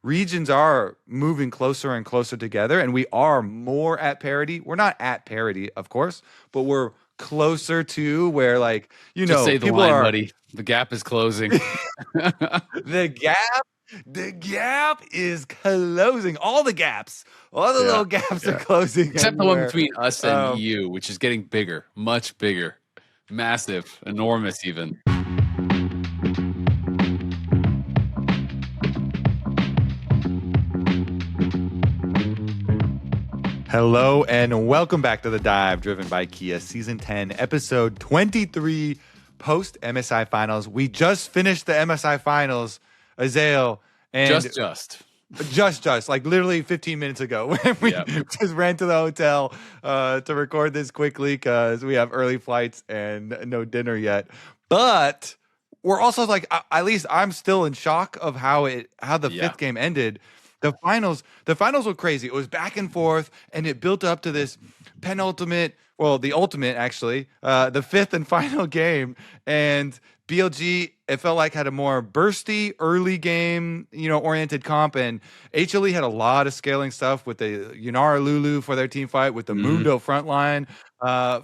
regions are moving closer and closer together, and we are more at parity. We're not at parity, of course, but we're closer to where, like, Just say the people line, are buddy. The gap is closing. the gap is closing. All the gaps, all the little gaps are closing. Except the one everywhere. between us and EU, which is getting bigger, much bigger, massive, enormous even. Hello and welcome back to The Dive, driven by Kia, Season 10, Episode 23, post MSI Finals. We just finished the MSI Finals, Azael, and just like literally 15 minutes ago. We just ran to the hotel to record this quickly because we have early flights and no dinner yet. But we're also like, at least I'm still in shock of how the fifth game ended. The finals were crazy. It was back and forth, and it built up to this the ultimate, actually, the fifth and final game. And BLG, it felt like, had a more bursty early game, oriented comp, and HLE had a lot of scaling stuff with the Yunara Lulu for their team fight, with the Mundo frontline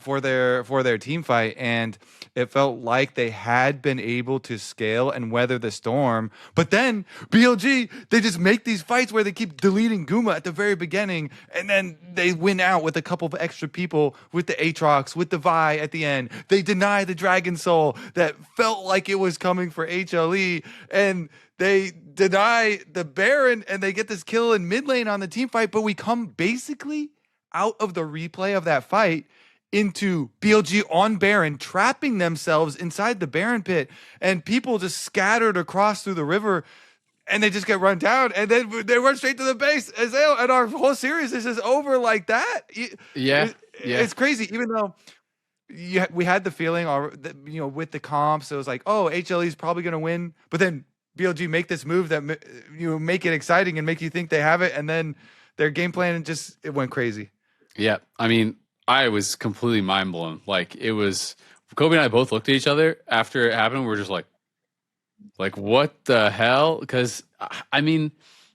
for their team fight, and it felt like they had been able to scale and weather the storm. But then BLG, they just make these fights where they keep deleting Guma at the very beginning, and then they win out with a couple of extra people, with the Aatrox, with the Vi at the end. They deny the Dragon Soul that felt like it was coming for HLE, and they deny the Baron, and they get this kill in mid lane on the team fight. But we come basically out of the replay of that fight into BLG on Baron, trapping themselves inside the Baron pit, and people just scattered across through the river, and they just get run down, and then they run straight to the base. And our whole series is just over like that. It's crazy. Even though we had the feeling, with the comps, it was like, oh, HLE is probably going to win, but then BLG make this move that make it exciting and make you think they have it, and then their game plan it went crazy. Yeah, I mean, I was completely mind blown. Like, it was, Kobe and I both looked at each other after it happened. We're just like what the hell? Because I mean,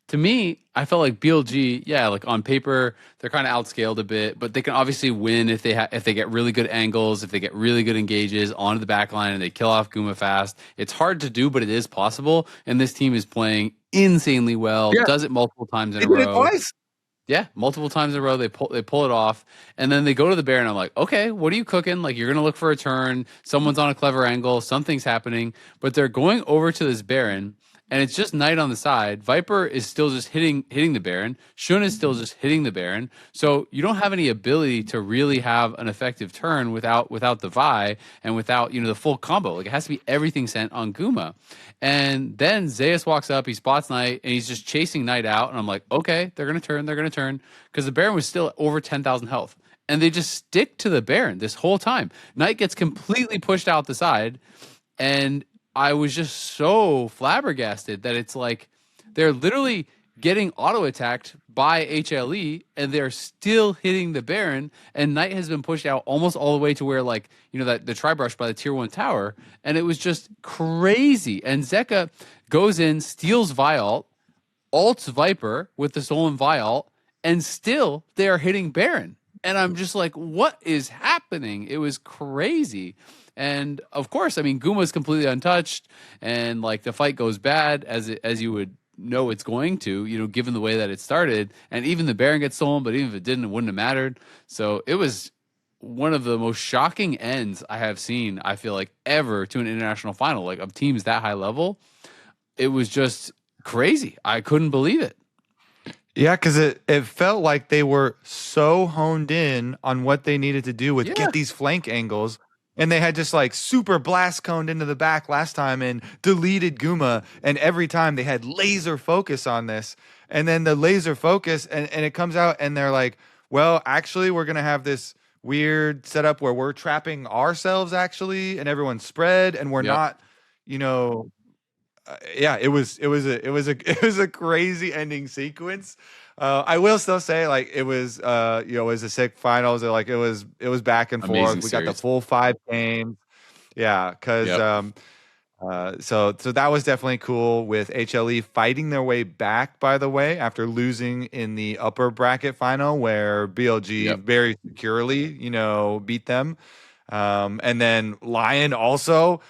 to me, I felt like BLG, like on paper, they're kind of outscaled a bit, but they can obviously win if they get really good angles, if they get really good engages onto the back line and they kill off Guma fast. It's hard to do, but it is possible. And this team is playing insanely well. Yeah. Does it multiple times in a row. Yeah, multiple times in a row, they pull it off, and then they go to the Baron. I'm like, okay, what are you cooking? Like, you're gonna look for a turn. Someone's on a clever angle. Something's happening, but they're going over to this Baron, and it's just Knight on the side. Viper is still just hitting the Baron. Shun is still just hitting the Baron. So you don't have any ability to really have an effective turn without the Vi and without the full combo. Like, it has to be everything sent on Guma. And then Zeus walks up, he spots Knight, and he's just chasing Knight out. And I'm like, okay, they're gonna turn, because the Baron was still over 10,000 health, and they just stick to the Baron this whole time. Knight gets completely pushed out the side, and I was just so flabbergasted that it's like they're literally getting auto-attacked by HLE, and they're still hitting the Baron, and Knight has been pushed out almost all the way to where, like, that the tri-brush by the tier 1 tower, and it was just crazy. And Zeka goes in, steals Vi ults Viper with the stolen Vi, and still they are hitting Baron. And I'm just like, what is happening? It was crazy. And of course, I mean, Guma's completely untouched, and like the fight goes bad as you would know it's going to, given the way that it started. And even the Baron gets stolen, but even if it didn't, it wouldn't have mattered. So it was one of the most shocking ends I have seen, I feel like, ever to an international final, like of teams that high level. It was just crazy. I couldn't believe it. Yeah, because it felt like they were so honed in on what they needed to do with get these flank angles. And they had just like super blast coned into the back last time and deleted Guma. And every time they had laser focus on this. And then the laser focus, and it comes out and they're like, well, actually, we're going to have this weird setup where we're trapping ourselves, actually, and everyone's spread. And we're not, it was a crazy ending sequence. I will still say, like, it was it was a sick finals. Like, it was back and forth. We got the full 5 games. Yeah, because So that was definitely cool with HLE fighting their way back, by the way, after losing in the upper bracket final where BLG Yep. very securely, beat them. And then Lyon also.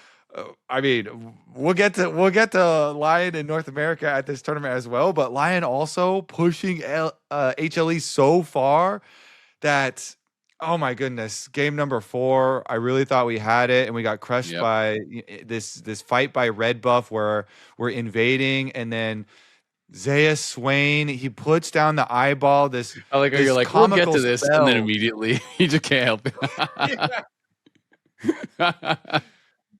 I mean, we'll get to Lyon in North America at this tournament as well, but Lyon also pushing HLE so far that, oh my goodness, game number 4, I really thought we had it, and we got crushed Yep. by this fight by Red Buff where we're invading, and then Zayas Swain, he puts down the eyeball, this I like how you're this like, we'll get comical to this, and then spell. immediately you just can't help Yeah.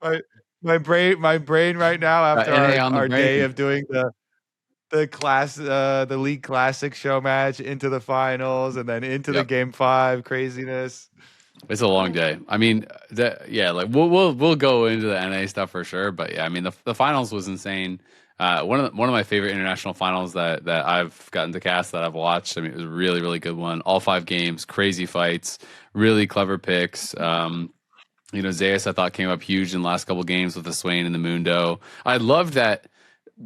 it. My brain right now after NA on the our day brain. of doing the league classic show match into the finals and then into the Yep. game 5 craziness. It's a long day. I mean, like we'll go into the NA stuff for sure, but yeah, I mean the finals was insane. One of my favorite international finals that I've gotten to cast that I've watched. I mean, it was a really really good one. All 5 games, crazy fights, really clever picks. Zayas I thought came up huge in the last couple games with the Swain and the Mundo. I loved that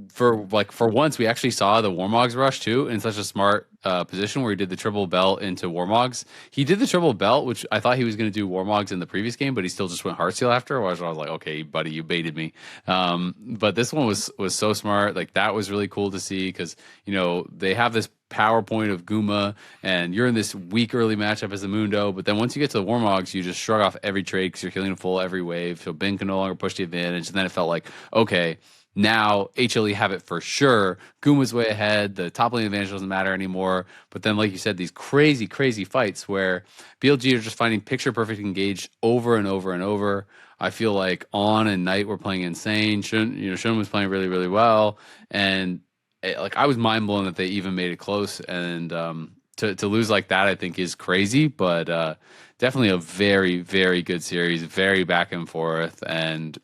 for once we actually saw the Warmogs rush too in such a smart position where he did the triple belt into Warmogs. He did the triple belt, which I thought he was going to do Warmogs in the previous game, but he still just went Heartsteel after. I was like, okay, buddy, you baited me. But this one was so smart. Like that was really cool to see because they have this PowerPoint of Guma, and you're in this weak early matchup as a Mundo, but then once you get to the Warmogs, you just shrug off every trade because you're healing full every wave. So Ben can no longer push the advantage, and then it felt like okay. Now HLE have it for sure. Guma's way ahead. The top lane advantage doesn't matter anymore. But then, like you said, these crazy, crazy fights where BLG are just finding picture perfect engage over and over and over. I feel like On and Knight were playing insane. Shun was playing really, really well, and like I was mind blown that they even made it close. And to lose like that, I think is crazy. But definitely a very, very good series, very back and forth, and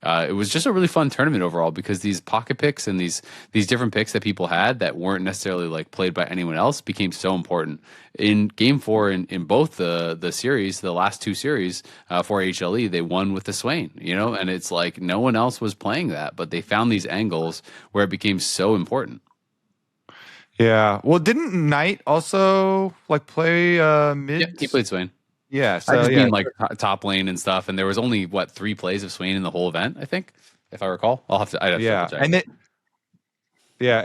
it was just a really fun tournament overall because these pocket picks and these different picks that people had that weren't necessarily like played by anyone else became so important. In game 4 in both the series, the last 2 series for HLE, they won with the Swain, and it's like no one else was playing that, but they found these angles where it became so important. Yeah. Well, didn't Knight also like play mid? Yeah, he played Swain. Yeah. I So just yeah. mean like top lane and stuff, and there was only 3 plays of Swain in the whole event, I think, if I recall. I'd have to Yeah. double check.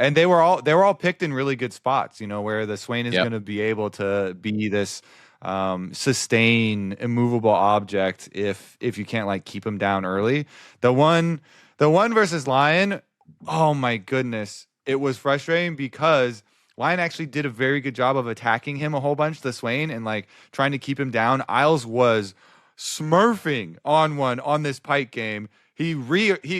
And they were all picked in really good spots, where the Swain is Yep. going to be able to be this sustain immovable object if you can't like keep him down early. The one versus Lion, oh my goodness, it was frustrating because Lion actually did a very good job of attacking him a whole bunch, the Swain, and like trying to keep him down. Isles was smurfing on one on this Pike game. He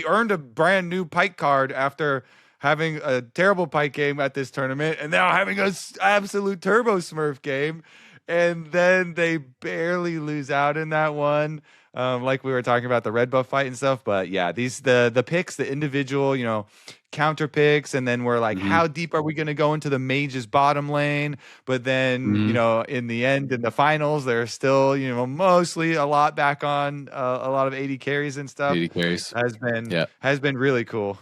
earned a brand new Pike card after having a terrible Pike game at this tournament, and now having a absolute turbo Smurf game, and then they barely lose out in that one. Like we were talking about the red buff fight and stuff, but yeah, the picks, the individual, counter picks, and then we're like, Hmm. how deep are we going to go into the mage's bottom lane? But then, Hmm. in the end, in the finals, there's still, mostly a lot back on a lot of 80 carries and stuff. 80 carries. Has been Yeah. has been really cool.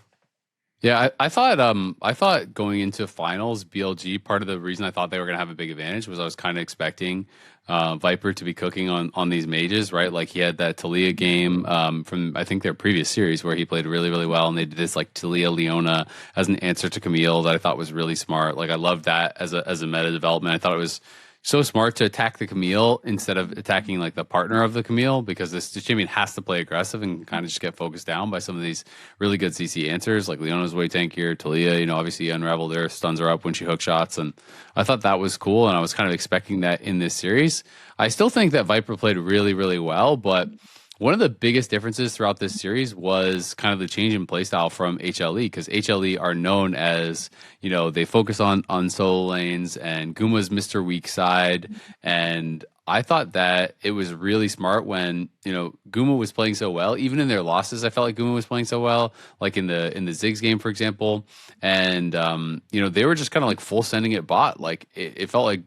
Yeah, I thought going into finals, BLG, part of the reason I thought they were gonna have a big advantage was I was kind of expecting Viper to be cooking on these mages, right? Like he had that Talia game from I think their previous series where he played really, really well, and they did this like Talia Leona as an answer to Camille that I thought was really smart. Like I loved that as a meta development. I thought it was so smart to attack the Camille instead of attacking like the partner of the Camille because this champion has to play aggressive and kind of just get focused down by some of these really good CC answers. Like Leona's way tankier, Talia, obviously Unravel there stuns her up when she hook shots, and I thought that was cool, and I was kind of expecting that in this series. I still think that Viper played really, really well, but one of the biggest differences throughout this series was kind of the change in playstyle from HLE because HLE are known as, they focus on solo lanes and Guma's Mr. Weak side. And I thought that it was really smart when, Guma was playing so well. Even in their losses, I felt like Guma was playing so well, like in the Ziggs game, for example. And, they were just kind of like full sending it bot. Like it felt like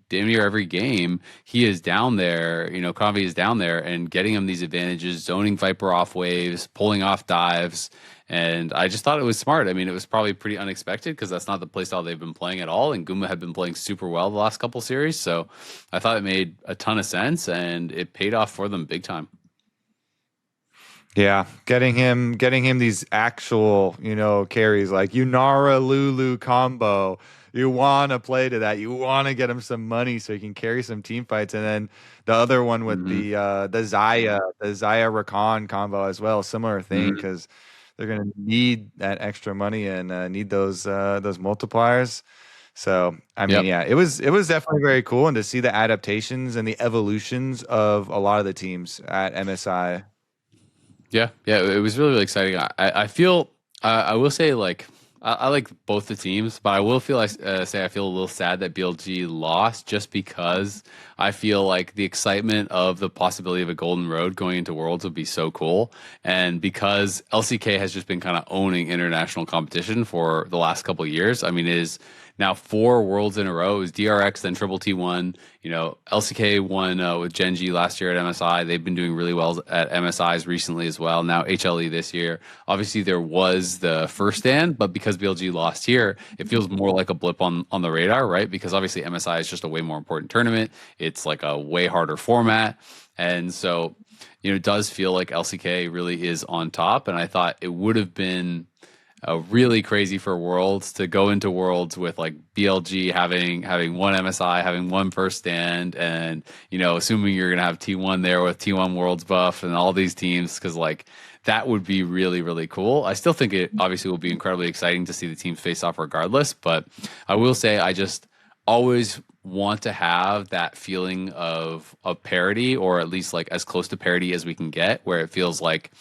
damn near every game, he is down there. Convey is down there and getting him these advantages, zoning Viper off waves, pulling off dives. And I just thought it was smart. I mean, it was probably pretty unexpected because that's not the playstyle they've been playing at all. And Guma had been playing super well the last couple series. So I thought it made a ton of sense and it paid off for them big time. Yeah, getting him these actual, carries like Unara Lulu combo. You want to play to that. You want to get him some money so he can carry some team fights. And then the other one with the Zaya Rakan combo as well, similar thing because they're going to need that extra money and need those multipliers. So I mean, yeah, it was definitely very cool, and to see the adaptations and the evolutions of a lot of the teams at MSI. Yeah, it was really, really exciting. I feel I will say like I like both the teams, but I will feel I feel a little sad that BLG lost just because I feel like the excitement of the possibility of a golden road going into Worlds would be so cool, and because LCK has just been kind of owning international competition for the last couple of years. I mean, it is now 4 Worlds in a row. It was DRX, then Triple T1. LCK won with Genji last year at MSI. They've been doing really well at MSIs recently as well. Now HLE this year. Obviously, there was the first stand, but because BLG lost here, it feels more like a blip on the radar, right? Because obviously MSI is just a way more important tournament. It's like a way harder format. And so, it does feel like LCK really is on top. And I thought it would have been really crazy for Worlds to go into Worlds with like BLG having one MSI, having one first stand, and assuming you're gonna have T1 there with T1 Worlds buff and all these teams, because like that would be really, really cool. I still think it obviously will be incredibly exciting to see the teams face off regardless, but I will say I just always want to have that feeling of parity, or at least like as close to parity as we can get, where it feels like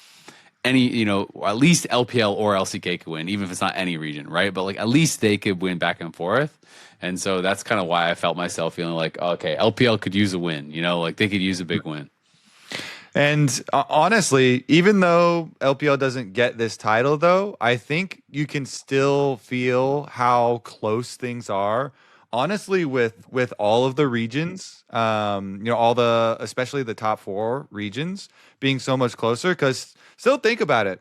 any, at least LPL or LCK could win, even if it's not any region, right? But like at least they could win back and forth. And so that's kind of why I felt myself feeling like, okay, LPL could use a win, like they could use a big win. And honestly, even though LPL doesn't get this title, though, I think you can still feel how close things are. Honestly, with all of the regions, especially the top 4 regions being so much closer, because still think about it.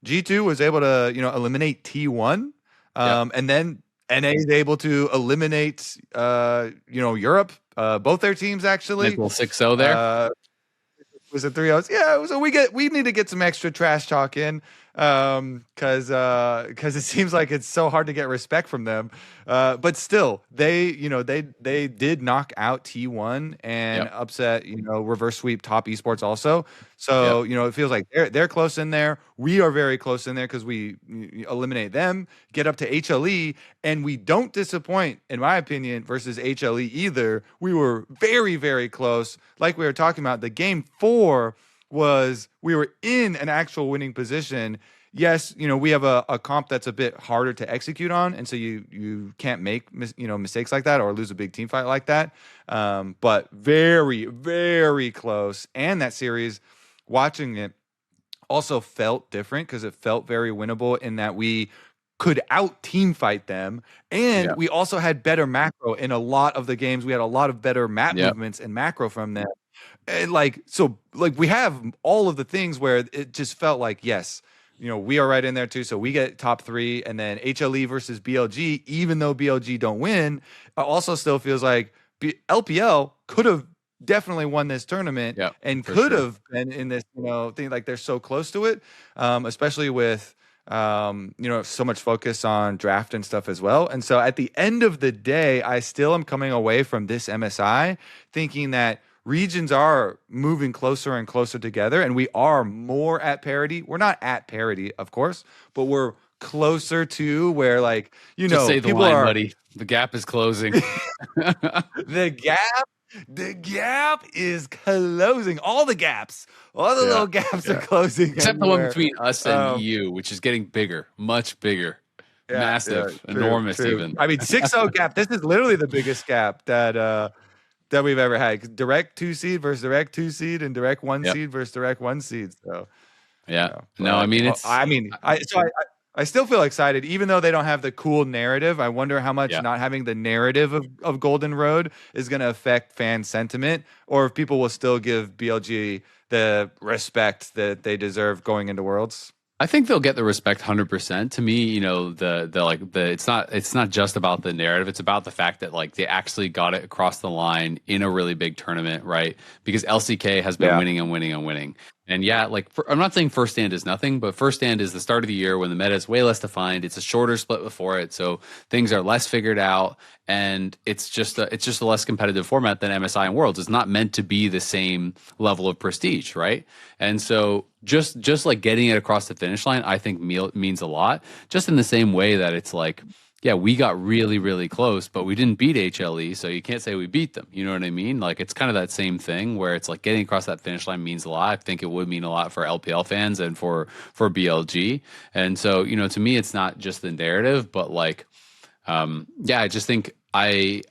G2 was able to, eliminate T1, and then NA is able to eliminate, Europe, both their teams actually. Nice little 6-0 there. Was it 3-0? Yeah, so we need to get some extra trash talk in, because it seems like it's so hard to get respect from them. But still, they did knock out T1 and upset, reverse sweep top esports also. So it feels like they're close in there. We are very close in there because we eliminate them, get up to HLE, and we don't disappoint, in my opinion, versus HLE either. We were very, very close. Like we were talking about, the game 4 was we were in an actual winning position. Yes, we have a comp that's a bit harder to execute on, and so you can't make mistakes like that or lose a big team fight like that. But very, very close. And that series, watching it, also felt different because it felt very winnable in that we could out team fight them, and we also had better macro in a lot of the games. We had a lot of better map movements and macro from them. And we have all of the things where it just felt like, yes, we are right in there too. So we get top 3, and then HLE versus BLG, even though BLG don't win, also still feels like LPL could have definitely won this tournament and could have been in this, thing. Like they're so close to it, especially with, so much focus on draft and stuff as well. And so at the end of the day, I still am coming away from this MSI thinking that regions are moving closer and closer together, and we are more at parity. We're not at parity, of course, but we're closer to where, like, Just say the line, buddy. The gap is closing. The gap is closing. All the gaps, all the little gaps are closing. Except the one between us and EU, which is getting bigger, much bigger. Massive, enormous even. I mean, 6-0 gap. This is literally the biggest gap that we've ever had. Direct 2 seed versus direct 2 seed, and direct 1 seed versus direct 1 seed. So no, I mean it's. I still feel excited, even though they don't have the cool narrative. I wonder how much Yeah. not having the narrative of Golden Road is going to affect fan sentiment, or if people will still give BLG the respect that they deserve going into Worlds. I think they'll get the respect 100%. To me, it's not just about the narrative. It's about the fact that like they actually got it across the line in a really big tournament, right? Because LCK has been winning and winning and winning. And yeah, like I'm not saying first stand is nothing, but first stand is the start of the year when the meta is way less defined. It's a shorter split before it, so things are less figured out, and it's just a less competitive format than MSI and Worlds. It's not meant to be the same level of prestige, right? And so just like getting it across the finish line, I think means a lot. Just in the same way that it's like, yeah, we got really, really close, but we didn't beat HLE, so you can't say we beat them. You know what I mean? Like, it's kind of that same thing where it's like getting across that finish line means a lot. I think it would mean a lot for LPL fans and for BLG. And so, to me, it's not just the narrative, but like, yeah, I just think I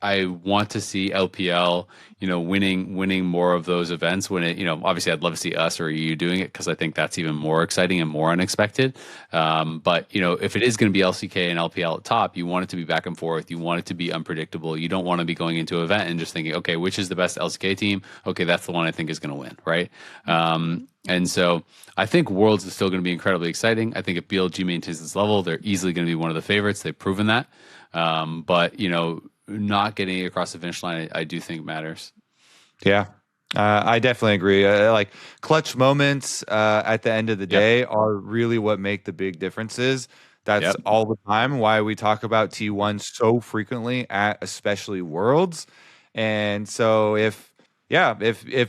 want to see LPL, winning more of those events when it, obviously I'd love to see us or you doing it because I think that's even more exciting and more unexpected. But if it is going to be LCK and LPL at top, you want it to be back and forth. You want it to be unpredictable. You don't want to be going into an event and just thinking, okay, which is the best LCK team? Okay, that's the one I think is going to win, right? And so I think Worlds is still going to be incredibly exciting. I think if BLG maintains this level, they're easily going to be one of the favorites. They've proven that. But not getting across the finish line, I do think matters. Yeah, I definitely agree. Like clutch moments at the end of the day are really what make the big differences. That's all the time why we talk about T1 so frequently at especially Worlds. And so if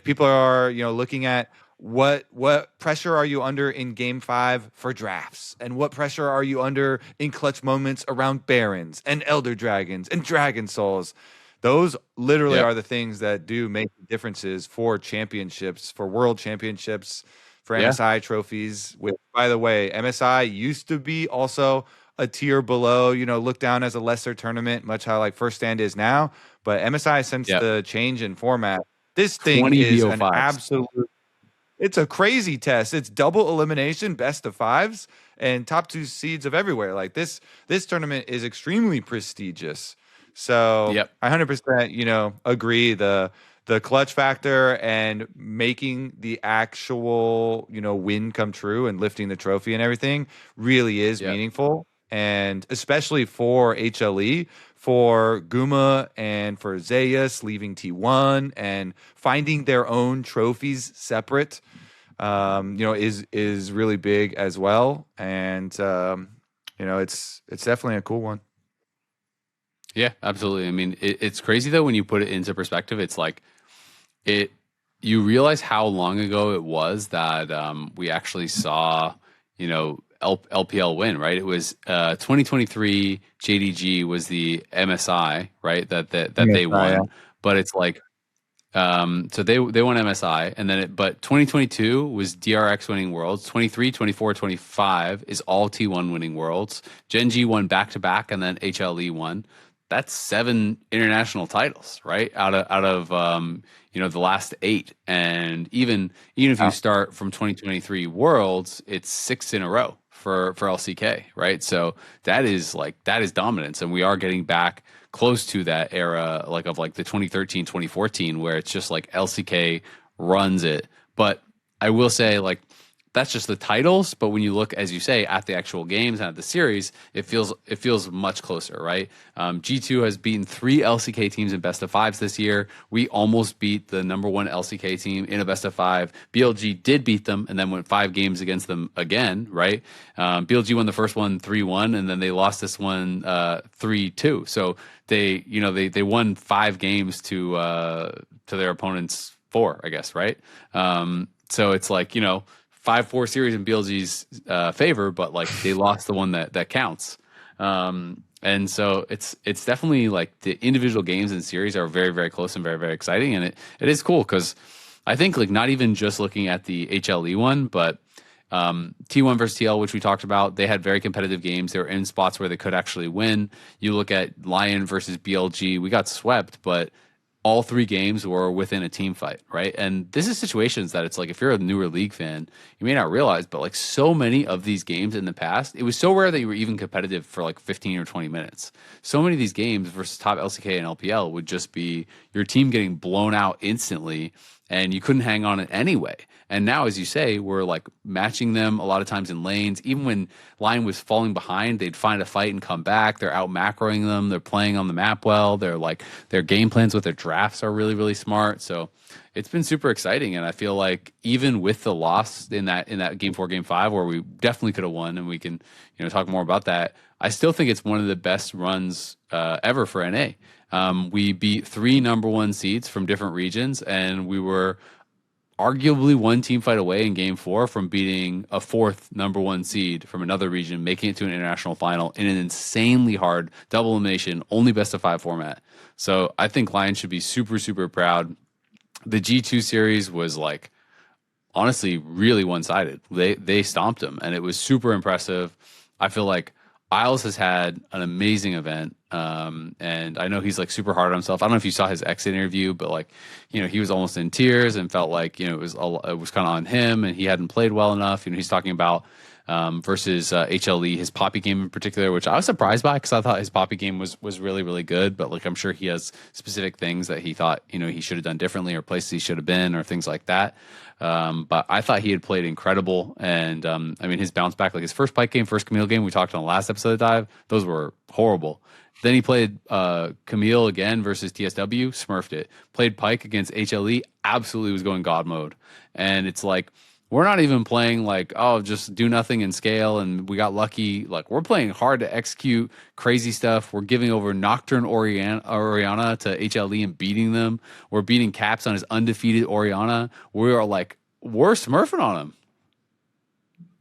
people are, looking at what pressure are you under in game 5 for drafts, and what pressure are you under in clutch moments around Barons and Elder Dragons and Dragon Souls, those literally are the things that do make differences for championships, for world championships, for MSI trophies. Which, by the way, MSI used to be also a tier below, looked down as a lesser tournament, much how like First Stand is now. But MSI, since the change in format, this thing is an absolute. It's a crazy test. It's double elimination, best of 5s, and top 2 seeds of everywhere. Like this tournament is extremely prestigious. So I 100%, agree. The clutch factor and making the actual, win come true and lifting the trophy and everything really is meaningful. And especially for HLE, for Guma and for Zayas leaving T1 and finding their own trophies separate, is really big as well. And, it's definitely a cool one. Yeah, absolutely. I mean, it's crazy though when you put it into perspective. It's like you realize how long ago it was that we actually saw, LPL win, right? It was 2023 JDG was the MSI, right? That they won, but it's like so they won MSI, and then but 2022 was DRX winning Worlds. 23, 24, 25 is all T1 winning Worlds. Gen G won back to back, and then HLE won. That's 7 international titles, right? Out of the last 8, and even if you start from 2023 Worlds, it's 6 in a row for LCK, right? So that is dominance, and we are getting back close to that era of the 2013 2014 where it's just like LCK runs it. But I will say that's just the titles, but when you look, as you say, at the actual games and at the series, it feels much closer, right? G2 has beaten 3 LCK teams in best of 5s this year. We almost beat the number 1 LCK team in a best of 5. BLG did beat them and then went 5 games against them again, right? BLG won the first one 3-1, and then they lost this one 3-2. So they won 5 games to their opponent's 4, I guess, right? So it's 5-4 series in BLG's favor, but they lost the one that counts. And so it's definitely the individual games and series are very, very close and very, very exciting. And it is cool because I think not even just looking at the HLE one, but T1 versus TL, which we talked about, they had very competitive games. They were in spots where they could actually win. You look at Lyon versus BLG, we got swept, but all three games were within a team fight, right? And this is situations that it's like if you're a newer league fan, you may not realize, but like so many of these games in the past, it was so rare that you were even competitive for like 15 or 20 minutes. So many of these games versus top LCK and LPL would just be your team getting blown out instantly and you couldn't hang on it anyway. And now, as you say, we're like matching them a lot of times in lanes. Even when Lyon was falling behind, they'd find a fight and come back. They're out macroing them. They're playing on the map well. They're like their game plans with their drafts are really, really smart. So it's been super exciting. And I feel like even with the loss in that game 4, game 5, where we definitely could have won, and we can talk more about that. I still think it's one of the best runs ever for NA. We beat 3 number 1 seeds from different regions, and we were arguably one team fight away in game 4 from beating a 4th number 1 seed from another region, making it to an international final in an insanely hard double elimination, only best of 5 format. So I think Lyon should be super, super proud. The G2 series was like, honestly, really one-sided. They stomped them, and it was super impressive. I feel like Isles has had an amazing event, and I know he's like super hard on himself. I don't know if you saw his exit interview, but like, he was almost in tears and felt like it was kind of on him, and he hadn't played well enough. He's talking about versus HLE, his Poppy game in particular, which I was surprised by because I thought his Poppy game was really, really good. But like, I'm sure he has specific things that he thought he should have done differently, or places he should have been, or things like that. But I thought he had played incredible. And I mean, his bounce back, like his first Pike game, first Camille game, we talked on the last episode of Dive, those were horrible. Then he played Camille again versus TSW, smurfed it. Played Pike against HLE, absolutely was going God mode. And it's like, we're not even playing like, oh, just do nothing and scale and we got lucky. Like, we're playing hard to execute crazy stuff. We're giving over Nocturne Oriana to HLE and beating them. We're beating Caps on his undefeated Oriana. We're smurfing on him.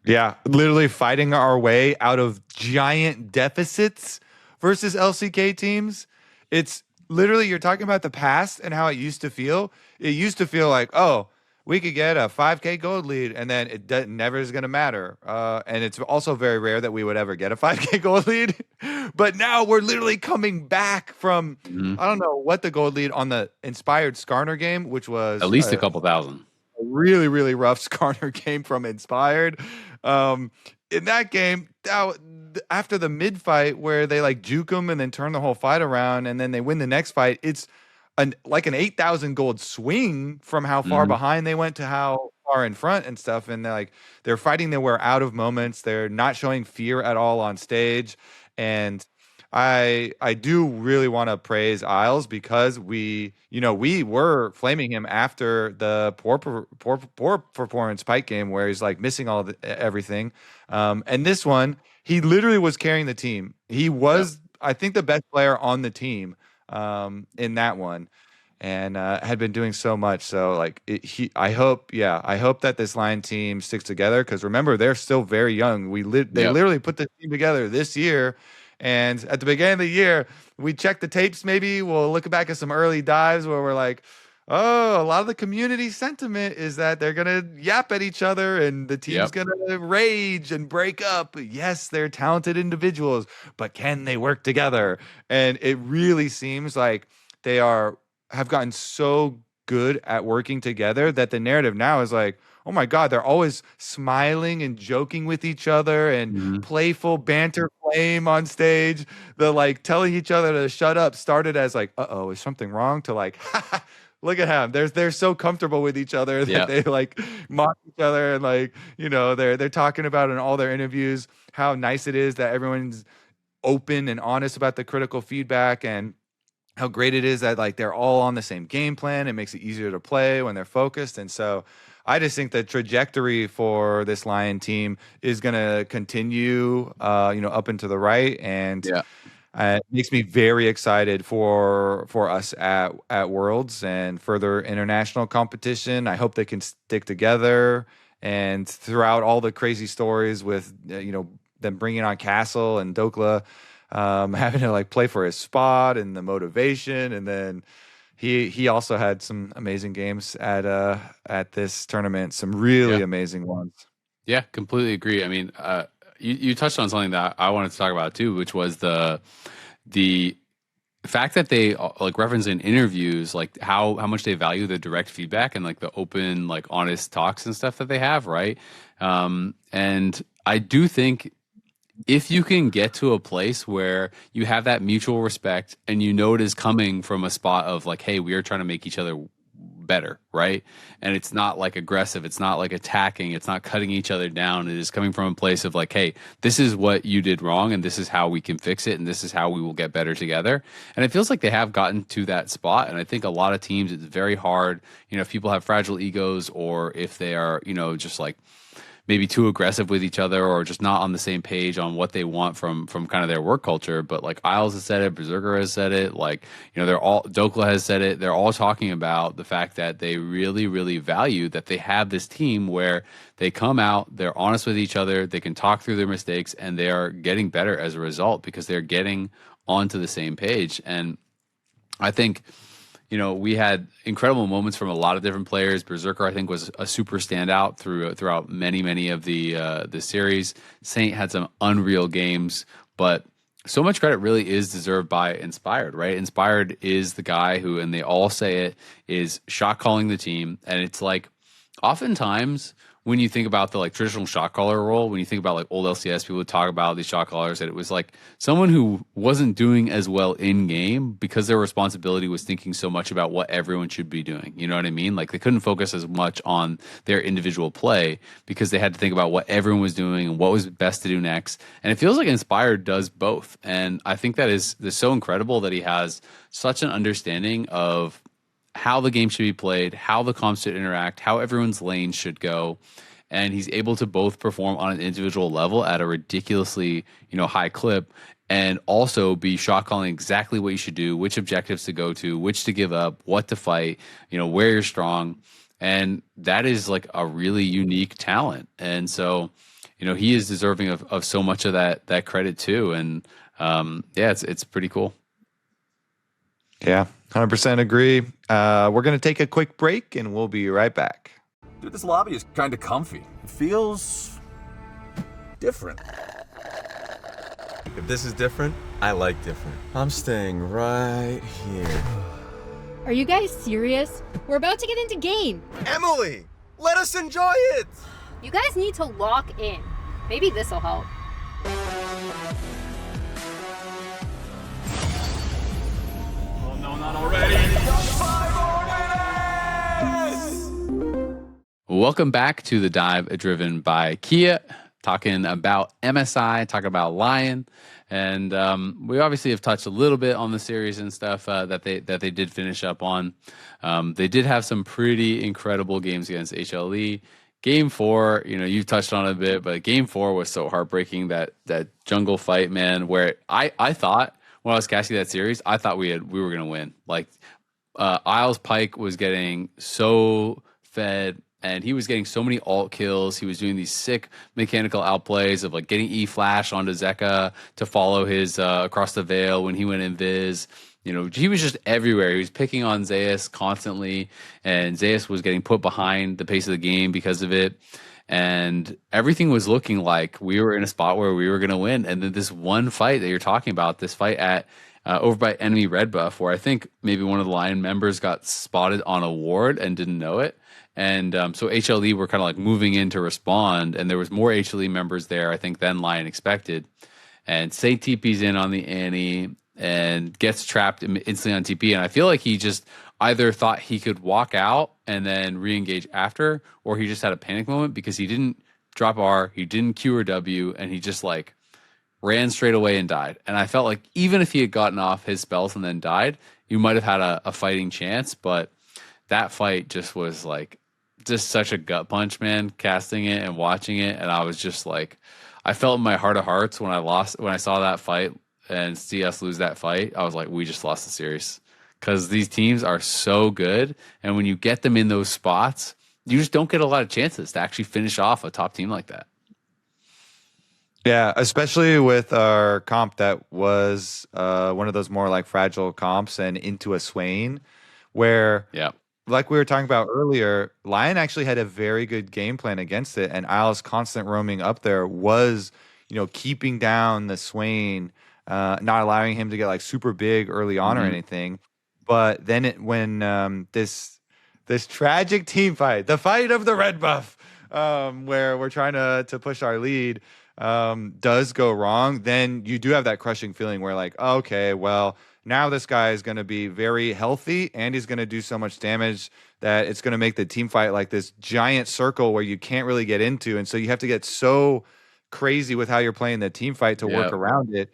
Yeah, literally fighting our way out of giant deficits versus LCK teams. It's literally, you're talking about the past and how it used to feel. It used to feel like, oh, we could get a 5K gold lead, and then it never is going to matter. And it's also very rare that we would ever get a 5K gold lead. But now we're literally coming back from, I don't know what the gold lead on the Inspired Skarner game, which was at least a couple thousand. A really, really rough Skarner game from Inspired. In that game, after the mid fight where they like juke them and then turn the whole fight around, and then they win the next fight, it's like an 8,000 gold swing from how far behind they went to how far in front and stuff. And they're fighting their way out of moments. They're not showing fear at all on stage. And I do really want to praise Isles because we were flaming him after the poor performance Pike game where he's like missing everything. And this one, he literally was carrying the team. He was, I think, the best player on the team in that one, and had been doing so much. So like I hope that this Lyon team sticks together, because remember, they're still very young. They literally put this team together this year, and at the beginning of the year we checked the tapes. Maybe we'll look back at some early dives where we're like, oh, a lot of the community sentiment is that they're gonna yap at each other and the team's gonna rage and break up. Yes, they're talented individuals, but can they work together? And it really seems like they have gotten so good at working together that the narrative now is like, oh my God, they're always smiling and joking with each other and playful banter flame on stage. The like telling each other to shut up started as like, uh-oh, is something wrong, to like, look at him. They're so comfortable with each other that they like mock each other, and like, they're talking about in all their interviews how nice it is that everyone's open and honest about the critical feedback, and how great it is that like they're all on the same game plan. It makes it easier to play when they're focused. And so I just think the trajectory for this Lyon team is going to continue, up and to the right. And it makes me very excited for us at Worlds and further international competition. I hope they can stick together, and throughout all the crazy stories with them bringing on Castle and Dokla, having to like play for his spot and the motivation, and then he also had some amazing games at this tournament, some really amazing ones. Yeah, completely agree. I mean, you touched on something that I wanted to talk about too, which was the fact that they like reference in interviews like how much they value the direct feedback and like the open, like honest talks and stuff that they have, right? And I do think if you can get to a place where you have that mutual respect and you know it is coming from a spot of like, hey, we are trying to make each other better, right? And it's not like aggressive, it's not like attacking, it's not cutting each other down. It is coming from a place of like, hey, this is what you did wrong and this is how we can fix it and this is how we will get better together. And it feels like they have gotten to that spot. And I think a lot of teams, it's very hard, if people have fragile egos or if they are, just like maybe too aggressive with each other or just not on the same page on what they want from kind of their work culture. But like Isles has said it, Berserker has said it, like, they're all, Dokla has said it. They're all talking about the fact that they really, really value that they have this team where they come out, they're honest with each other, they can talk through their mistakes, and they are getting better as a result because they're getting onto the same page. And I think, we had incredible moments from a lot of different players. Berserker, I think, was a super standout throughout many of the series. Saint had some unreal games, but so much credit really is deserved by Inspired, right? Inspired is the guy who, and they all say it, is shot calling the team. And it's like, oftentimes when you think about the like traditional shot caller role, when you think about like old LCS, people would talk about these shot callers, that it was like someone who wasn't doing as well in game because their responsibility was thinking so much about what everyone should be doing. You know what I mean? Like they couldn't focus as much on their individual play because they had to think about what everyone was doing and what was best to do next. And it feels like Inspired does both. And I think that's so incredible that he has such an understanding of how the game should be played, how the comps should interact, how everyone's lane should go. And he's able to both perform on an individual level at a ridiculously, high clip, and also be shot calling exactly what you should do, which objectives to go to, which to give up, what to fight, where you're strong. And that is like a really unique talent. And so, he is deserving of so much of that credit too. And it's pretty cool. Yeah, 100% agree. We're going to take a quick break and we'll be right back. Dude, this lobby is kind of comfy. It feels different. If this is different, I like different. I'm staying right here. Are you guys serious? We're about to get into game. Emily, let us enjoy it. You guys need to lock in. Maybe this'll help. Oh no, not already. Welcome back to the dive driven by Kia, talking about MSI, talking about Lyon, and we obviously have touched a little bit on the series and stuff that they did finish up on. They did have some pretty incredible games against HLE. Game 4, you've touched on it a bit, but Game 4 was so heartbreaking, that jungle fight, man, where I thought when I was casting that series, I thought we were gonna win. Like Isles Pike was getting so fed. And he was getting so many alt kills. He was doing these sick mechanical outplays of like getting E-Flash onto Zeka to follow his across the veil when he went invis. He was just everywhere. He was picking on Zeus constantly, and Zeus was getting put behind the pace of the game because of it. And everything was looking like we were in a spot where we were going to win. And then this one fight that you're talking about, this fight at over by enemy red buff, where I think maybe one of the Lion members got spotted on a ward and didn't know it. And so HLE were kind of like moving in to respond, and there was more HLE members there, I think, than Lyon expected. And Saint TP's in on the Annie and gets trapped instantly on TP. And I feel like he just either thought he could walk out and then re-engage after, or he just had a panic moment because he didn't drop R, he didn't Q or W, and he just like ran straight away and died. And I felt like even if he had gotten off his spells and then died, you might have had a fighting chance. But that fight just was like just such a gut punch, man, casting it and watching it. And I was just like, I felt in my heart of hearts when I saw that fight and CS lose that fight. I was like, we just lost the series, because these teams are so good. And when you get them in those spots, you just don't get a lot of chances to actually finish off a top team like that. Yeah, especially with our comp that was one of those more like fragile comps and into a Swain, where like we were talking about earlier, Lyon actually had a very good game plan against it, and Isle's constant roaming up there was, keeping down the Swain not allowing him to get like super big early on or anything. But then when this tragic team fight, the fight of the red buff, where we're trying to push our lead, does go wrong, then you do have that crushing feeling where like, okay, well, now this guy is going to be very healthy and he's going to do so much damage that it's going to make the team fight like this giant circle where you can't really get into. And so you have to get so crazy with how you're playing the team fight to work around it.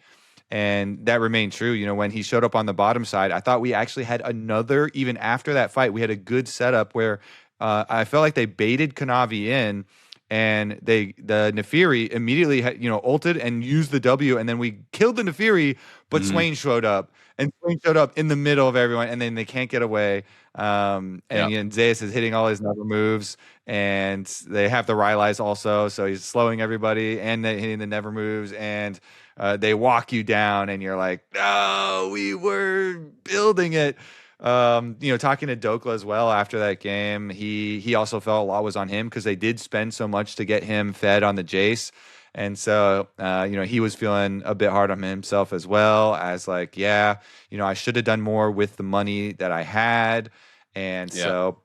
And that remained true. You know, when he showed up on the bottom side, I thought we actually had another, even after that fight, we had a good setup where I felt like they baited Kanavi in, and the Nefiri immediately ulted and used the W, and then we killed the Nefiri, but Swain showed up. And Swain showed up in the middle of everyone, and then they can't get away. Zeus is hitting all his never moves, and they have the Rylai's also, so he's slowing everybody and hitting the never moves, and they walk you down, and you're like, no, we were building it. Talking to Dokla as well after that game, he also felt a lot was on him because they did spend so much to get him fed on the Jace. And so, he was feeling a bit hard on himself as well as like, I should have done more with the money that I had. And so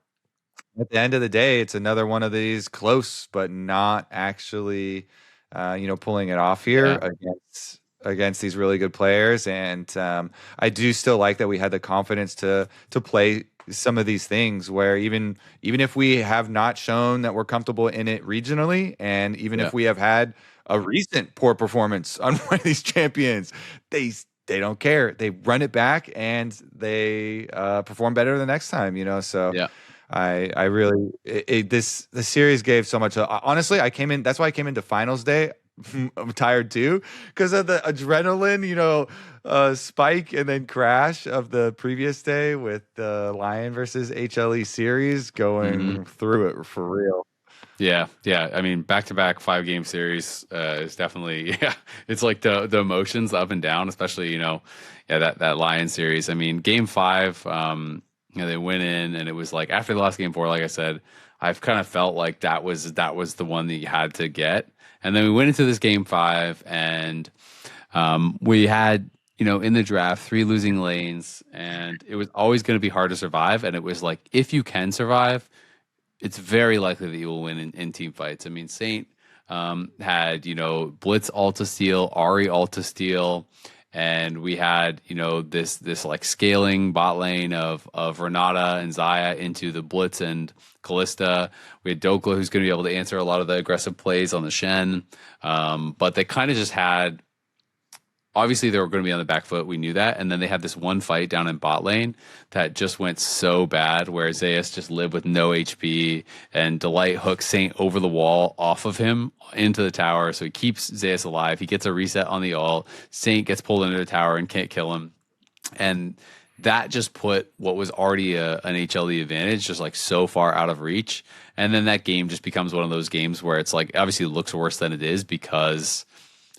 at the end of the day, it's another one of these close, but not actually, pulling it off here against these really good players. And I do still like that we had the confidence to play some of these things where even if we have not shown that we're comfortable in it regionally, and even if we have had a recent poor performance on one of these champions, they don't care. They run it back and they perform better the next time, So I really the series gave so much. Honestly, I came in. That's why I came into finals day. I'm tired too because of the adrenaline, spike and then crash of the previous day with the Lyon versus HLE series going through it for real. Yeah. I mean, back-to-back 5-game series is definitely It's like the emotions up and down, especially that Lyon series. I mean, game 5, they went in, and it was like after the last game 4, like I said, I've kind of felt like that was the one that you had to get. And then we went into this game 5, and we had in the draft 3 losing lanes, and it was always going to be hard to survive. And it was like, if you can survive, it's very likely that you will win in team fights. I mean, Saint had, Blitz Alta Steal, Ari Alta Steal, and we had, this like scaling bot lane of Renata and Zaya into the Blitz and Callista. We had Dokla, who's going to be able to answer a lot of the aggressive plays on the Shen. But they kind of just had, obviously they were going to be on the back foot. We knew that. And then they had this one fight down in bot lane that just went so bad where Zeus just lived with no HP, and Delight hooks Saint over the wall off of him into the tower. So he keeps Zeus alive. He gets a reset on the ult. Saint gets pulled into the tower and can't kill him. And that just put what was already an HLE advantage just like so far out of reach. And then that game just becomes one of those games where it's like, obviously it looks worse than it is because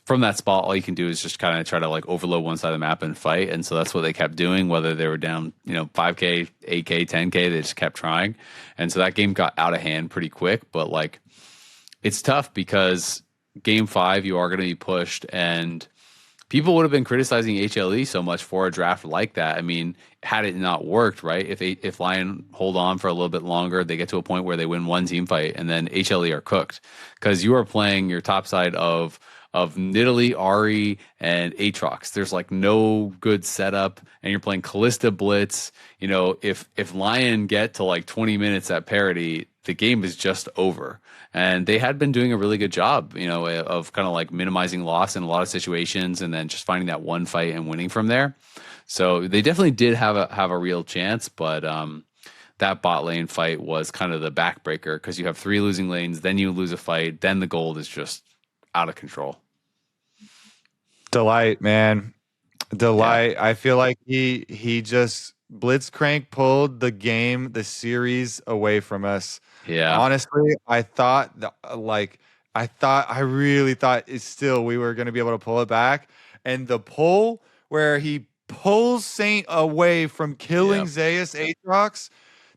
from that spot, all you can do is just kind of try to like overload one side of the map and fight. And so that's what they kept doing, whether they were down, 5K, 8K, 10K, they just kept trying. And so that game got out of hand pretty quick. But like, it's tough because game 5, you are going to be pushed, and people would have been criticizing HLE so much for a draft like that. I mean, had it not worked, right? If Lyon hold on for a little bit longer, they get to a point where they win one team fight, and then HLE are cooked because you are playing your top side of Nidalee, Ari, and Aatrox. There's like no good setup, and you're playing Callista Blitz. If Lyon get to like 20 minutes at parity, the game is just over. And they had been doing a really good job, of kind of like minimizing loss in a lot of situations, and then just finding that one fight and winning from there. So they definitely did have a real chance, but that bot lane fight was kind of the backbreaker because you have 3 losing lanes, then you lose a fight, then the gold is just out of control. Delight, man. Delight. Yeah. I feel like he just blitzcrank pulled the series away from us. Yeah. Honestly, I really thought we were going to be able to pull it back. And the pull where he pulls Saint away from killing Zeus Aatrox,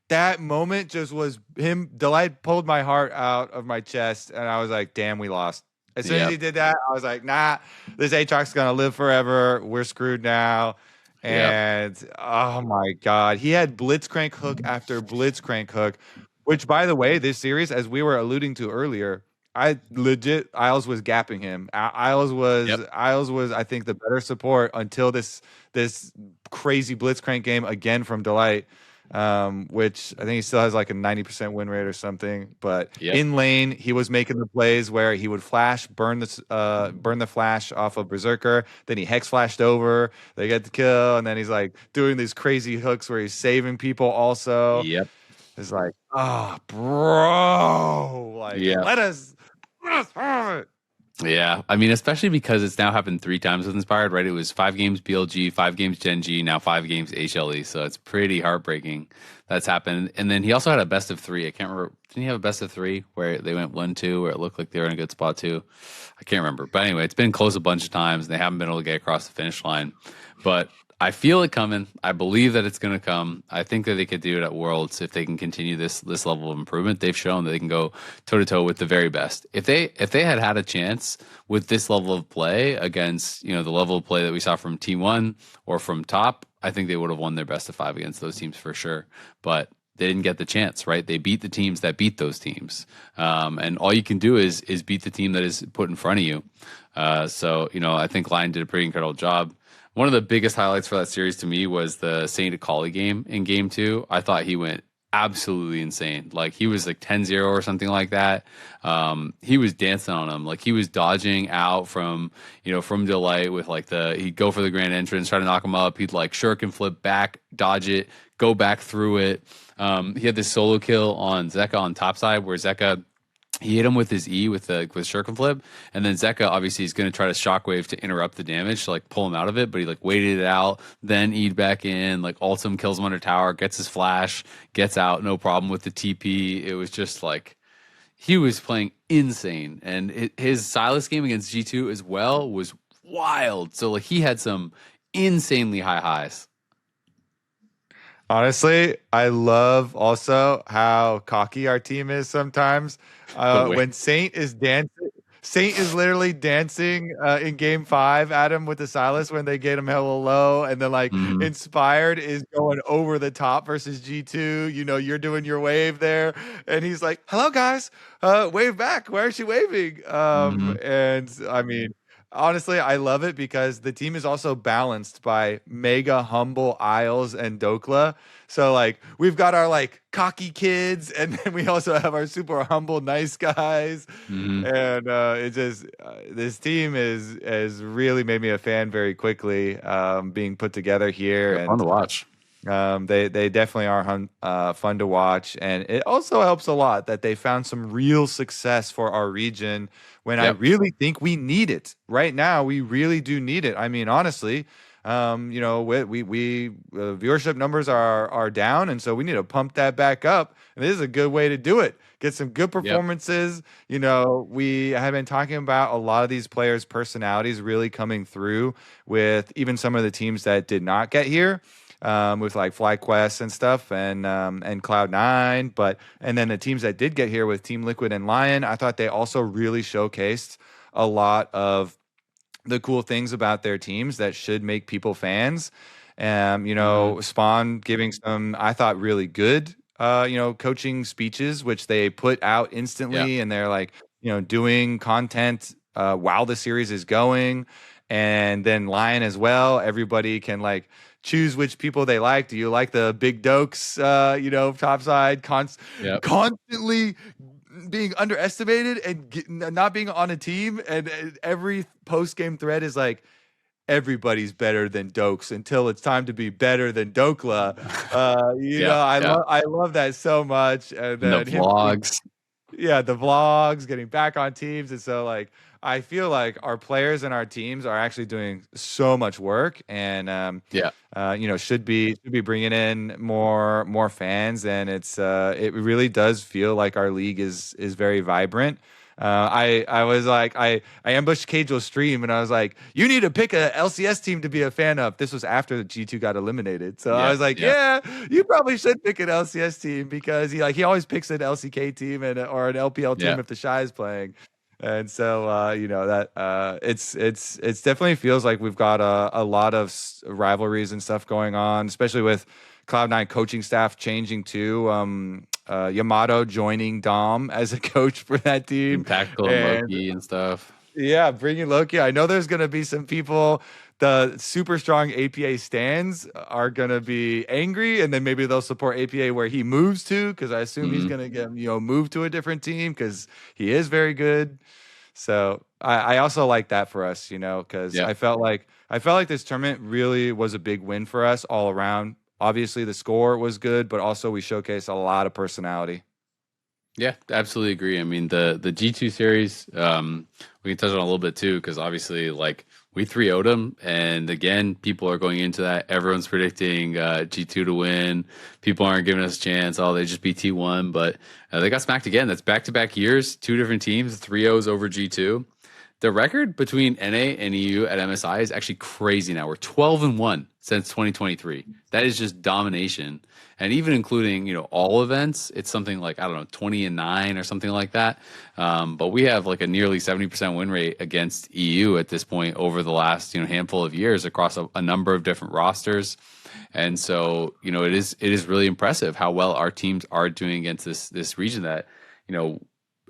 that moment just was him. Delight pulled my heart out of my chest, and I was like, damn, we lost. As soon as he did that, I was like, nah, this Aatrox's going to live forever. We're screwed now. And oh my God, he had blitzcrank hook after blitzcrank hook, which, by the way, this series, as we were alluding to earlier, Isles was gapping him. Isles was, I think, the better support until this crazy blitzcrank game again from Delight. Which I think he still has like a 90% win rate or something. But in lane, he was making the plays where he would flash, burn the flash off of Berserker. Then he hex flashed over. They get the kill, and then he's like doing these crazy hooks where he's saving people. Also, it's like, oh, bro, like let us have it. Yeah, I mean, especially because it's now happened 3 times with Inspired, right? It was 5 games BLG, 5 games Gen G, now 5 games HLE. So it's pretty heartbreaking that's happened. And then he also had a best of 3. I can't remember. Didn't he have a best of 3 where they went 1-2, where it looked like they were in a good spot too? I can't remember. But anyway, it's been close a bunch of times, and they haven't been able to get across the finish line. But I feel it coming. I believe that it's going to come. I think that they could do it at Worlds if they can continue this level of improvement. They've shown that they can go toe to toe with the very best. If they had a chance with this level of play against the level of play that we saw from T1 or from Top, I think they would have won their best of 5 against those teams for sure. But they didn't get the chance, right? They beat the teams that beat those teams, and all you can do is beat the team that is put in front of you. So I think Lyon did a pretty incredible job. One of the biggest highlights for that series to me was the Saint Akali game in game 2. I thought he went absolutely insane. Like he was like 10-0 or something like that. He was dancing on him. Like he was dodging out from Delight with like he'd go for the grand entrance, try to knock him up. He'd like shuriken flip back, dodge it, go back through it. He had this solo kill on Zeka on top side where Zeka, he hit him with his E with shuriken flip, and then Zeka obviously is going to try to shockwave to interrupt the damage to like pull him out of it, but he like waited it out, then E'd back in, like ults him, kills him under tower, gets his flash, gets out, no problem with the TP. It was just like he was playing insane, and his Silas game against G2 as well was wild. So like he had some insanely high highs. Honestly, I love also how cocky our team is sometimes. When Saint is dancing, Saint is literally dancing in game 5 at him with the Silas when they get him hella low, and then like Inspired is going over the top versus G2. You're doing your wave there, and he's like, "Hello guys, wave back. Why aren't you waving?" And I mean, honestly, I love it because the team is also balanced by mega humble Isles and Dokla. So like we've got our like cocky kids, and then we also have our super humble nice guys. And it just this team has really made me a fan very quickly. Being put together here, and fun to watch. They definitely are fun to watch, and it also helps a lot that they found some real success for our region when I really think we need it right now. We really do need it. I mean, honestly, we viewership numbers are down, and so we need to pump that back up. And this is a good way to do it. Get some good performances. We have been talking about a lot of these players' personalities really coming through with even some of the teams that did not get here. With like FlyQuest and stuff, and Cloud9, and then the teams that did get here with Team Liquid and Lyon, I thought they also really showcased a lot of the cool things about their teams that should make people fans. Spawn giving some, I thought, really good, coaching speeches, which they put out instantly, and they're like, doing content while the series is going, and then Lyon as well. Everybody can like choose which people they like. Do you like the big dokes, topside, constantly being underestimated and not being on a team? And every post-game thread is like, everybody's better than Dokes until it's time to be better than Dokla. I love that so much. And then the vlogs. The vlogs, getting back on teams. And so like, I feel like our players and our teams are actually doing so much work, and should be bringing in more fans, and it really does feel like our league is very vibrant. I was like, I ambushed Cagel's stream, and I was like, you need to pick a LCS team to be a fan of. This was after the G2 got eliminated, so I was like, you probably should pick an LCS team, because he always picks an LCK team or an LPL team if the Shy is playing. And so that it's definitely feels like we've got a lot of rivalries and stuff going on, especially with Cloud9 coaching staff changing too. Yamato joining Dom as a coach for that team, And Tactical and Loki and stuff. yeah, bringing Loki. I know there's going to be some people, the super strong APA stands are going to be angry, and then maybe they'll support APA where he moves to, because I assume he's going to get moved to a different team because he is very good. So I also like that for us, because I felt like this tournament really was a big win for us all around. Obviously, the score was good, but also we showcased a lot of personality. Yeah, absolutely agree. I mean, the G2 series, we can touch on a little bit too, because obviously, like, we 3-0'd them, and again, people are going into that. Everyone's predicting G2 to win. People aren't giving us a chance. Oh, they just beat T1, but they got smacked again. That's back-to-back years, two different teams, 3-0s over G2. The record between NA and EU at MSI is actually crazy now. We're 12-1 since 2023. That is just domination. And even including, all events, it's something like, I don't know, 20-9 or something like that. But we have like a nearly 70% win rate against EU at this point over the last, handful of years across a number of different rosters. And so, it is really impressive how well our teams are doing against this region that,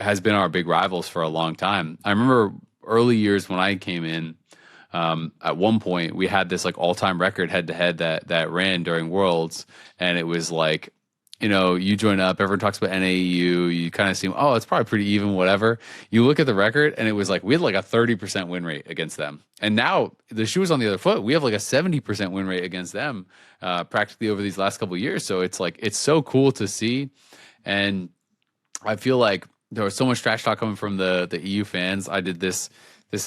has been our big rivals for a long time. I remember early years when I came in, at one point we had this like all-time record head-to-head that ran during Worlds, and it was like, you join up, everyone talks about NAEU, you kind of seem, it's probably pretty even, whatever. You look at the record, and it was like we had like a 30% win rate against them, and now the shoe is on the other foot. We have like a 70% win rate against them, practically over these last couple of years. So it's like, it's so cool to see, and I feel like there was so much trash talk coming from the EU fans. I did this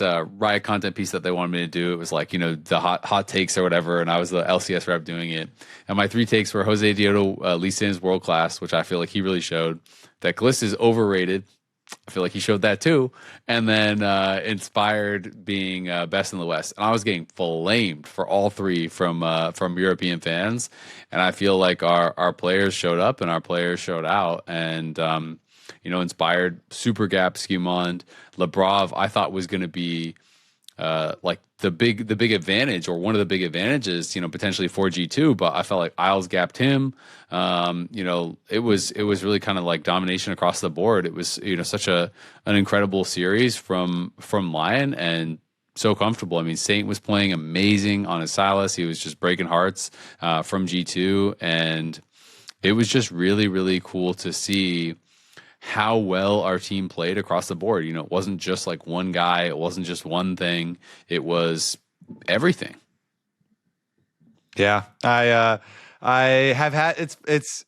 Riot content piece that they wanted me to do. It was like, the hot takes or whatever, and I was the LCS rep doing it. And my 3 takes were Jose Dioto, Lee Sin is world class, which I feel like he really showed. That Gliss is overrated. I feel like he showed that too. And then Inspired being best in the West. And I was getting flamed for all 3 from European fans. And I feel like our players showed up and our players showed out. And Inspired, Super Gap, Skimond, Labrov, I thought was going to be like the big advantage, or one of the big advantages, potentially for G2. But I felt like Isles gapped him. It was really kind of like domination across the board. It was such an incredible series from Lyon, and so comfortable. I mean, Saint was playing amazing on his Silas. He was just breaking hearts from G2, and it was just really, really cool to see how well our team played across the board. It wasn't just like one guy, it wasn't just one thing, it was everything. Yeah, I have had it's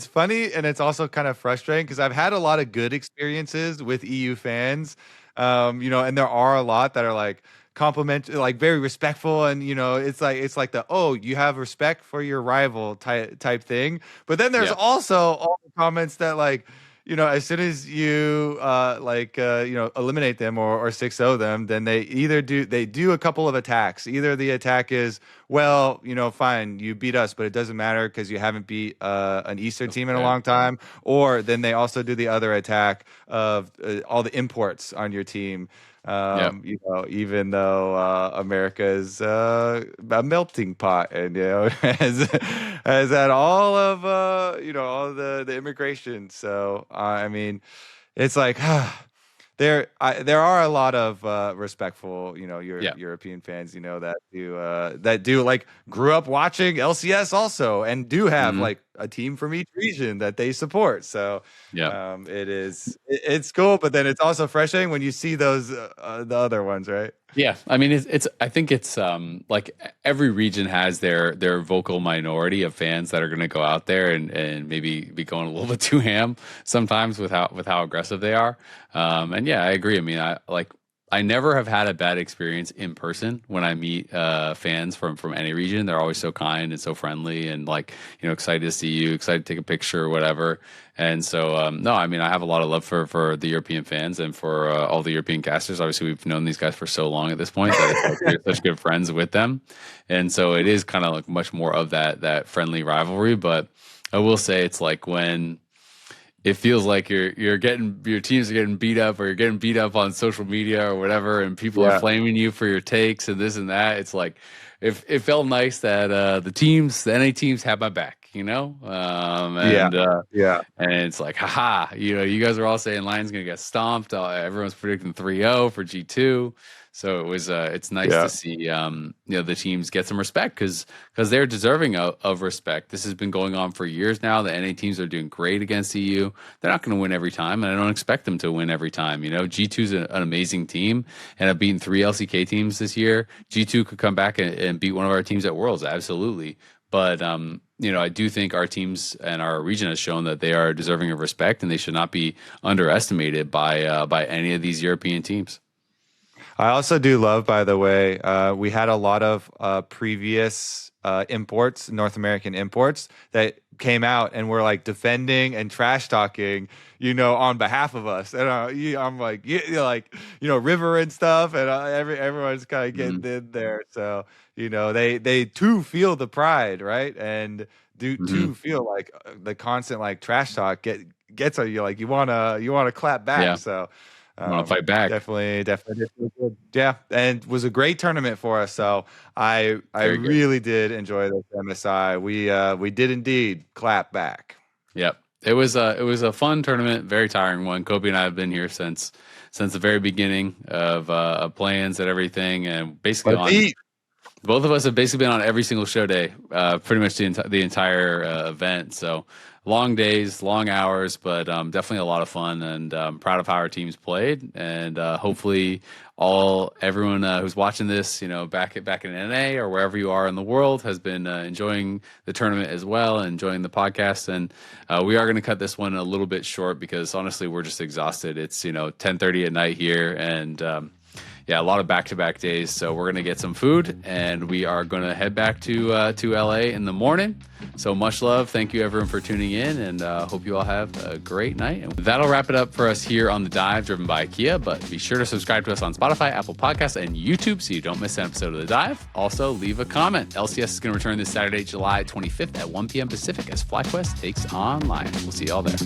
funny, and it's also kind of frustrating because I've had a lot of good experiences with EU fans, and there are a lot that are like compliment, like very respectful, and it's like the you have respect for your rival type thing. But then there's also all the comments that like, as soon as you eliminate them or 6-0 them, then they do a couple of attacks. Either the attack is, well, fine, you beat us, but it doesn't matter because you haven't beat an Eastern team in a long time. Or then they also do the other attack of all the imports on your team. Even though America is a melting pot, and has had all of all the immigration. So I mean, it's like there are a lot of respectful European fans that do like grew up watching LCS also, and do have like a team from each region that they support. So it's cool, but then it's also frustrating when you see those the other ones, right? Yeah, I mean, I think it's like every region has their vocal minority of fans that are going to go out there and maybe be going a little bit too ham sometimes with how aggressive they are. And yeah, I agree. I mean, I never have had a bad experience in person when I meet fans from any region. They're always so kind and so friendly, and like, excited to see you, excited to take a picture or whatever. And so, no, I mean, I have a lot of love for the European fans and for all the European casters. Obviously, we've known these guys for so long at this point that we're such good friends with them. And so it is kind of like much more of that friendly rivalry. But I will say it's like when it feels like your teams are getting beat up, or you're getting beat up on social media or whatever, and people are flaming you for your takes and this and that. It's like it felt nice that the NA teams had my back, and it's like, haha, you guys are all saying Lion's gonna get stomped. Everyone's predicting 3-0 for G2. So it was it's nice to see the teams get some respect, because they're deserving of respect. This has been going on for years now. The NA teams are doing great against EU. They're not going to win every time, and I don't expect them to win every time. G2 is an amazing team and have beaten 3 LCK teams this year. G2 could come back and beat one of our teams at Worlds, absolutely. But I do think our teams and our region has shown that they are deserving of respect, and they should not be underestimated by any of these European teams. I also do love, by the way, we had a lot of previous imports, North American imports, that came out and were like defending and trash talking, on behalf of us. And I'm like, River and stuff, and everyone's kind of getting in there. So they too feel the pride, right? And too feel like the constant like trash talk gets on you. Like you wanna clap back. Yeah. So. I want to fight back. Definitely good. Yeah, and it was a great tournament for us. So I really did enjoy this MSI. We did indeed clap back. Yep, it was a fun tournament, very tiring one. Kobe and I have been here since the very beginning of plans and everything, and basically both of us have basically been on every single show day, pretty much the entire event. So. Long days, long hours, but definitely a lot of fun, and proud of how our teams played. And hopefully, everyone who's watching this, back in NA or wherever you are in the world, has been enjoying the tournament as well, enjoying the podcast. And we are going to cut this one a little bit short because honestly, we're just exhausted. It's 10:30 at night here, and a lot of back-to-back days. So we're going to get some food, and we are going to head back to LA in the morning. So much love. Thank you, everyone, for tuning in, and hope you all have a great night. And that'll wrap it up for us here on The Dive, driven by IKEA. But be sure to subscribe to us on Spotify, Apple Podcasts, and YouTube so you don't miss an episode of The Dive. Also, leave a comment. LCS is going to return this Saturday, July 25th at 1 p.m. Pacific as FlyQuest takes on Lyon. We'll see you all there.